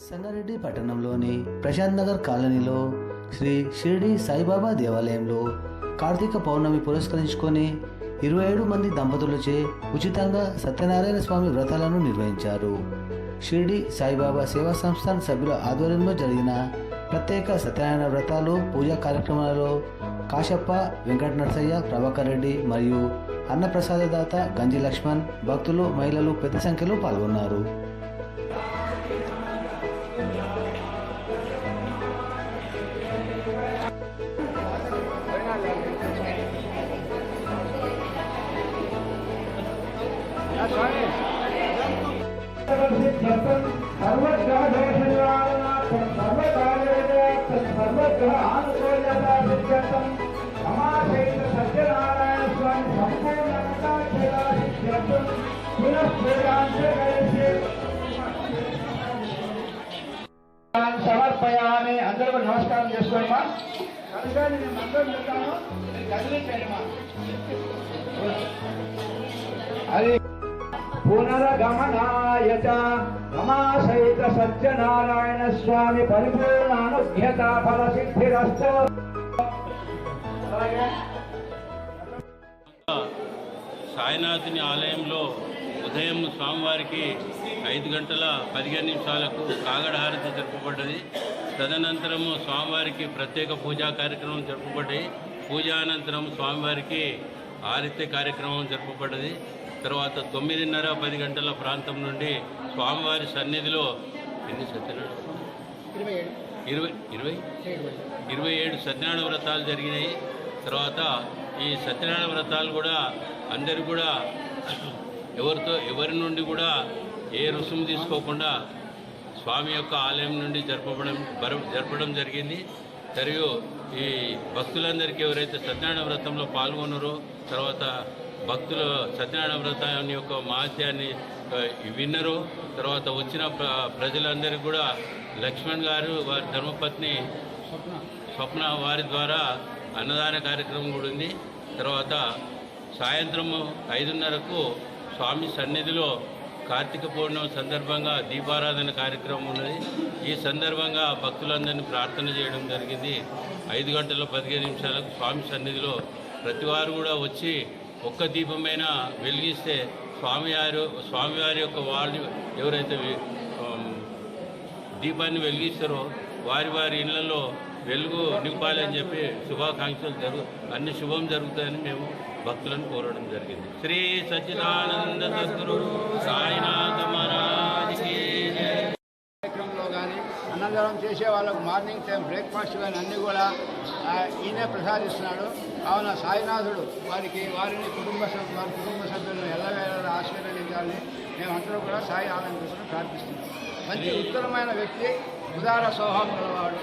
సంగారెడ్డి పట్టణంలోని ప్రశాంత్ నగర్ కాలనీలో శ్రీ షిరిడి సాయిబాబా దేవాలయంలో కార్తీక పౌర్ణమి పురస్కరించుకొని 27 మంది దంపతులచే ఉచితంగా సత్యనారాయణ స్వామి వ్రతాలను నిర్వహించారు. షిరిడి సాయిబాబా సేవా సంస్థాన్ సభ్యుల ఆధ్వర్యంలో జరిగిన ప్రత్యేక సత్యనారాయణ వ్రతాలు పూజా కార్యక్రమాలలో కాశప్ప, వెంకట నరసయ్య, ప్రభాకర్ రెడ్డి మరియు అన్నప్రసాదదాత గంజి లక్ష్మణ్, భక్తులు, మహిళలు పెద్ద సంఖ్యలో పాల్గొన్నారు. సమర్పయామి. అందరూ నమస్కారం చేసుకోమ్మా. అది పునరగమనాయ రమాసహిత సత్యనారాయణ స్వామి పరిపూర్ణానుజ్ఞత ఫల సిద్ధిరస్తు. సాయినాథుని ఆలయంలో ఉదయం స్వామివారికి 5 గంటల 15 నిమిషాలకు కాగడ హారతి జరుపబడ్డది. తదనంతరము స్వామివారికి ప్రత్యేక పూజా కార్యక్రమం జరుపబడ్డాయి. పూజా అనంతరం స్వామివారికి ఆరతి కార్యక్రమం జరుపబడ్డది. తర్వాత 9:30, 10 గంటల ప్రాంతం నుండి స్వామివారి సన్నిధిలో 27 సత్యనారాయణ వ్రతాలు జరిగినాయి. తర్వాత ఈ సత్యనారాయణ వ్రతాలు కూడా అందరూ కూడా ఎవరి నుండి కూడా ఏ రుసుము తీసుకోకుండా స్వామి యొక్క ఆలయం నుండి జరపడం జరిగింది. మరియు ఈ భక్తులందరికీ ఎవరైతే సత్యనారాయణ వ్రతంలో పాల్గొన్నారో, తర్వాత భక్తులు సత్యనారాయణ వ్రతాన్ని యొక్క మహత్యాన్ని విన్నరో, తర్వాత వచ్చిన ప్రజలందరికీ కూడా లక్ష్మణ్ గారు వారి ధర్మపత్ని స్వప్న వారి ద్వారా అన్నదాన కార్యక్రమం కూడా ఉంది. తర్వాత సాయంత్రం 5:30కు స్వామి సన్నిధిలో కార్తీక పౌర్ణమి సందర్భంగా దీపారాధన కార్యక్రమం ఉన్నది. ఈ సందర్భంగా భక్తులందరినీ ప్రార్థన చేయడం జరిగింది. 5 గంటల 15 నిమిషాలకు స్వామి సన్నిధిలో ప్రతివారు కూడా వచ్చి ఒక్క దీపమైనా వెలిగిస్తే స్వామివారి యొక్క వాళ్ళు ఎవరైతే దీపాన్ని వెలిగిస్తారో వారి ఇళ్లలో వెలుగు నింపాలని చెప్పి శుభాకాంక్షలు అన్ని శుభం జరుగుతాయని మేము భక్తులను కోరడం జరిగింది. శ్రీ సచ్చిదానంద సద్గురు సాయినాథ మహారాజ్ కీ జై. కార్యక్రమంలో కానీ అన్నదానం చేసే వాళ్ళకు మార్నింగ్ టైం బ్రేక్ఫాస్ట్ కానీ అన్నీ కూడా ఈయనే ప్రసాదిస్తున్నాడు. కావున సాయినాథుడు వారి కుటుంబ సభ్యులను ఎల్లవేళలా ఆశీర్వదించాలని మేమందరూ కూడా సాయి ఆలయం కోసం ప్రార్థిస్తున్నాం. మంచి ఉత్తమమైన వ్యక్తి, ఉదార స్వభావం గలవాడు.